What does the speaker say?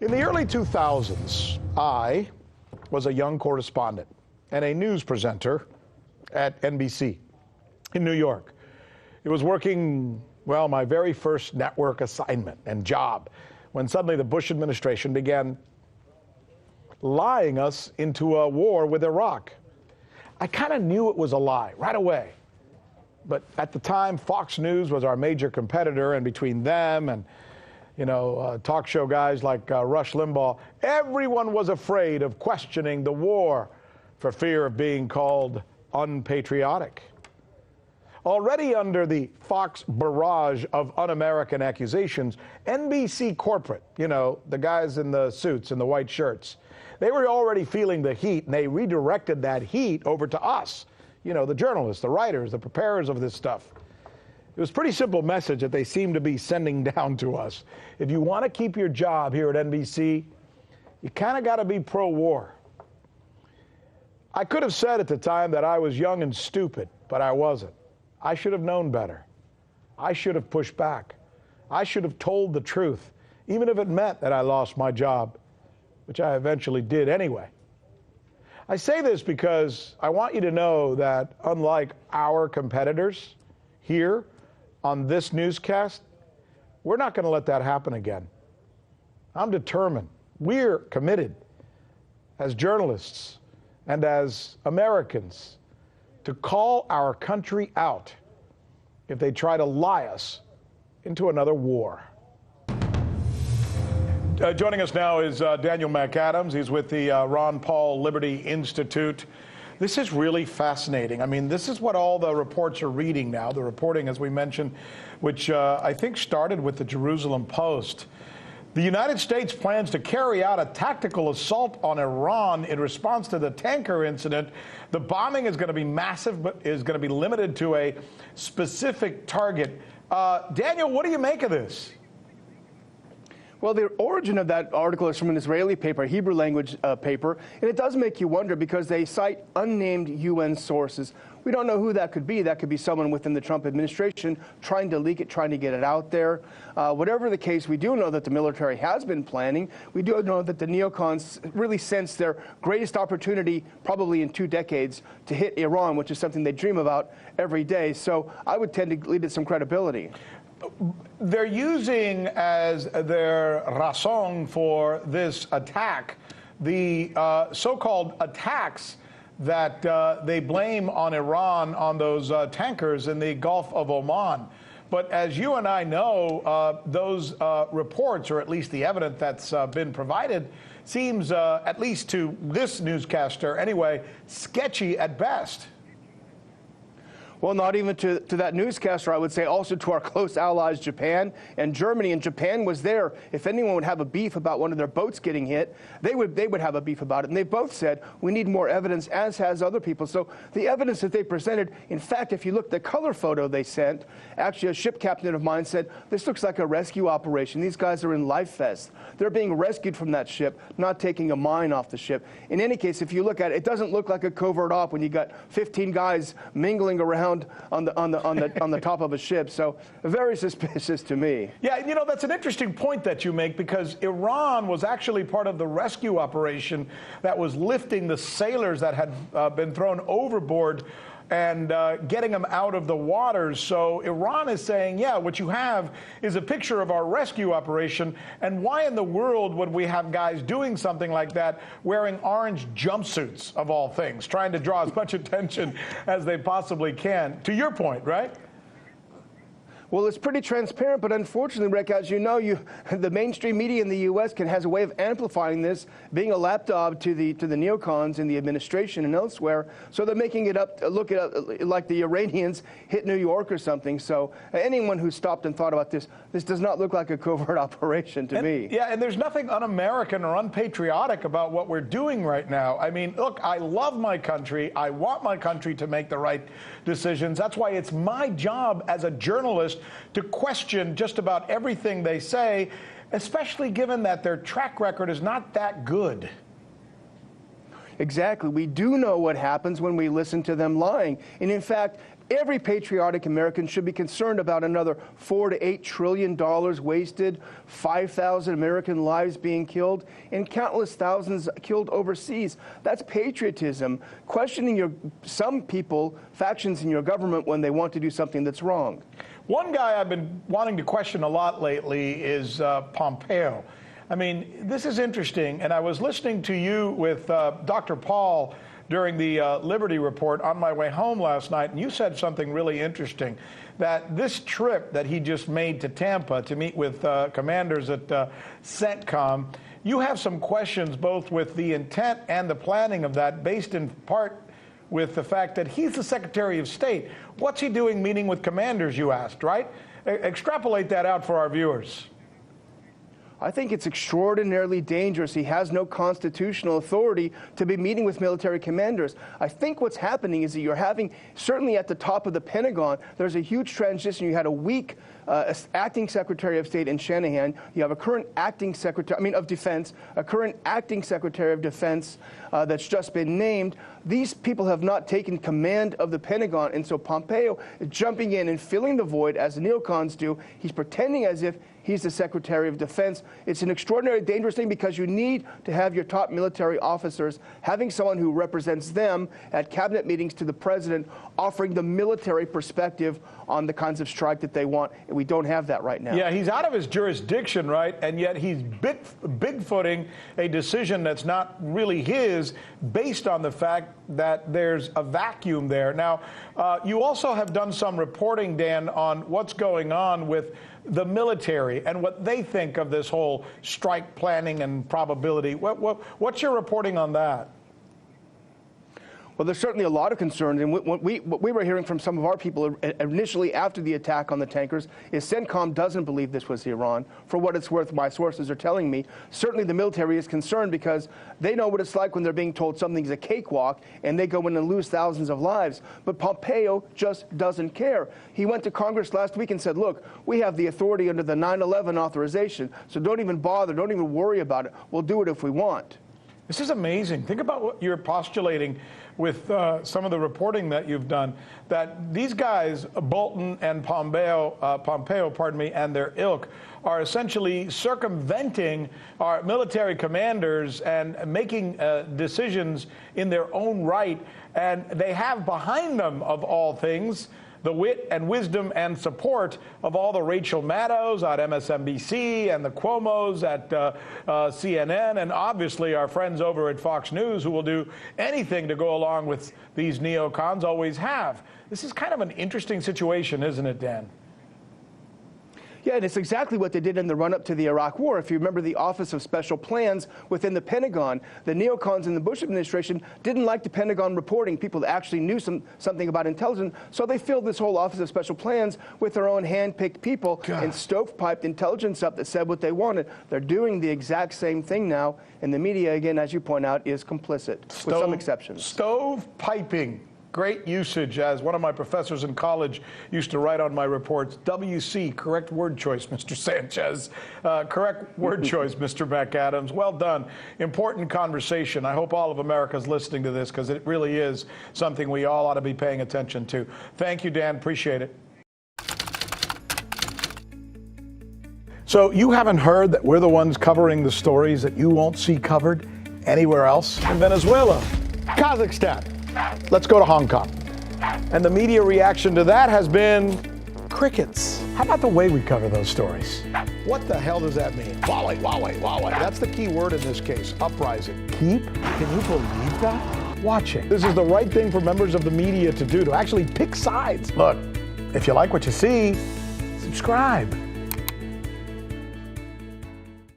In the early 2000s, I was a young correspondent and a news presenter at NBC in New York. It was working, well, my very first network assignment and job when suddenly the Bush administration began lying us into a war with Iraq. I kind of knew it was a lie right away. But at the time, Fox News was our major competitor, and between them and talk show guys like Rush Limbaugh, everyone was afraid of questioning the war for fear of being called unpatriotic. Already under the Fox barrage of un-American accusations, NBC corporate, the guys in the suits and the white shirts, they were already feeling the heat, and they redirected that heat over to us, the journalists, the writers, the preparers of this stuff. It was a pretty simple message that they seemed to be sending down to us. If you want to keep your job here at NBC, you kind of got to be pro-war. I could have said at the time that I was young and stupid, but I wasn't. I should have known better. I should have pushed back. I should have told the truth, even if it meant that I lost my job, which I eventually did anyway. I say this because I want you to know that unlike our competitors here on this newscast, we're not going to let that happen again. I'm determined. We're committed as journalists and as Americans to call our country out if they try to lie us into another war. Joining us now is Daniel McAdams. He's with the Ron Paul Liberty Institute. This is really fascinating. I mean, this is what all the reports are reading now, the reporting, as we mentioned, which I think started with the Jerusalem Post. The United States plans to carry out a tactical assault on Iran in response to the tanker incident. The bombing is going to be massive, but is going to be limited to a specific target. Daniel, what do you make of this? Well, the origin of that article is from an Israeli paper, a Hebrew language paper, and it does make you wonder because they cite unnamed UN sources. We don't know who that could be. That could be someone within the Trump administration trying to leak it, trying to get it out there. Whatever the case, we do know that the military has been planning. We do know that the neocons really sense their greatest opportunity, probably in 2 decades, to hit Iran, which is something they dream about every day. So I would tend to lead it some credibility. They're using as their raison for this attack the so-called attacks that they blame on Iran on those tankers in the Gulf of Oman. But as you and I know, those reports, or at least the evidence that's been provided, seems, at least to this newscaster anyway, sketchy at best. Well, not even to that newscaster, I would say also to our close allies, Japan and Germany. And Japan was there. If anyone would have a beef about one of their boats getting hit, they would have a beef about it. And they both said, we need more evidence, as has other people. So the evidence that they presented, in fact, if you look at the color photo they sent, actually a ship captain of mine said, this looks like a rescue operation. These guys are in life vests. They're being rescued from that ship, not taking a mine off the ship. In any case, if you look at it, it doesn't look like a covert op when you got 15 guys mingling around on the top of a ship. So very suspicious to me. Yeah, that's an interesting point that you make, because Iran was actually part of the rescue operation that was lifting the sailors that had been thrown overboard and getting them out of the waters. So Iran is saying, yeah, what you have is a picture of our rescue operation. And why in the world would we have guys doing something like that wearing orange jumpsuits, of all things, trying to draw as much attention as they possibly can? To your point, right? Well, it's pretty transparent, but unfortunately, Rick, as you know, the mainstream media in the U.S. has a way of amplifying this, being a lapdog to the neocons in the administration and elsewhere. So they're making it look like the Iranians hit New York or something. So anyone who stopped and thought about this does not look like a covert operation to me. Yeah, and there's nothing un-American or unpatriotic about what we're doing right now. I mean, look, I love my country. I want my country to make the right decisions. That's why it's my job as a journalist to question just about everything they say, especially given that their track record is not that good. Exactly. We do know what happens when we listen to them lying. And in fact, Every patriotic American should be concerned about another $4 to $8 trillion wasted, 5,000 American lives being killed, and countless thousands killed overseas. That's patriotism, questioning some people, factions in your government when they want to do something that's wrong. One guy I've been wanting to question a lot lately is Pompeo. I mean, this is interesting, and I was listening to you with Dr. Paul during the Liberty Report on my way home last night, and you said something really interesting, that this trip that he just made to Tampa to meet with commanders at CENTCOM, you have some questions both with the intent and the planning of that, based in part with the fact that he's the Secretary of State. What's he doing meeting with commanders, you asked, right? Extrapolate that out for our viewers. I think it's extraordinarily dangerous. He has no constitutional authority to be meeting with military commanders. I think what's happening is that you're having, certainly at the top of the Pentagon, there's a huge transition. You had a weak acting Secretary of State in Shanahan. You have a current acting Secretary, of Defense, a current acting Secretary of Defense that's just been named. These people have not taken command of the Pentagon, and so Pompeo is jumping in and filling the void as the neocons do. He's pretending as if he's the Secretary of Defense. It's an extraordinarily dangerous thing because you need to have your top military officers having someone who represents them at cabinet meetings to the president, offering the military perspective on the kinds of strike that they want. And we don't have that right now. Yeah, he's out of his jurisdiction, right? And yet he's bigfooting a decision that's not really his, based on the fact that there's a vacuum there. Now, you also have done some reporting, Dan, on what's going on with the military and what they think of this whole strike planning and probability. What's your reporting on that? Well, there's certainly a lot of concerns, and what we were hearing from some of our people initially after the attack on the tankers is CENTCOM doesn't believe this was Iran. For what it's worth, my sources are telling me, certainly the military is concerned because they know what it's like when they're being told something's a cakewalk and they go in and lose thousands of lives. But Pompeo just doesn't care. He went to Congress last week and said, look, we have the authority under the 9/11 authorization, so don't even bother, don't even worry about it. We'll do it if we want. This is amazing. Think about what you're postulating with some of the reporting that you've done, that these guys, Bolton and Pompeo, and their ilk, are essentially circumventing our military commanders and making decisions in their own right. And they have behind them, of all things, the wit and wisdom and support of all the Rachel Maddows at MSNBC and the Cuomos at CNN, and obviously our friends over at Fox News, who will do anything to go along with these neocons, always have. This is kind of an interesting situation, isn't it, Dan? Yeah, and it's exactly what they did in the run-up to the Iraq War. If you remember the Office of Special Plans within the Pentagon, the neocons in the Bush administration didn't like the Pentagon reporting people that actually knew something about intelligence, so they filled this whole Office of Special Plans with their own hand-picked people and stovepiped intelligence up that said what they wanted. They're doing the exact same thing now, and the media, again, as you point out, is complicit, with some exceptions. Stovepiping. Great usage, as one of my professors in college used to write on my reports. WC, correct word choice, Mr. Sanchez. Correct word choice, Mr. McAdams. Well done. Important conversation. I hope all of America is listening to this, because it really is something we all ought to be paying attention to. Thank you, Dan. Appreciate it. So you haven't heard that we're the ones covering the stories that you won't see covered anywhere else? In Venezuela, Kazakhstan. Let's go to Hong Kong. And the media reaction to that has been crickets. How about the way we cover those stories? What the hell does that mean? Wally, Wally, Wally. That's the key word in this case, uprising. Keep, can you believe that? Watching. This is the right thing for members of the media to do, to actually pick sides. Look, if you like what you see, subscribe.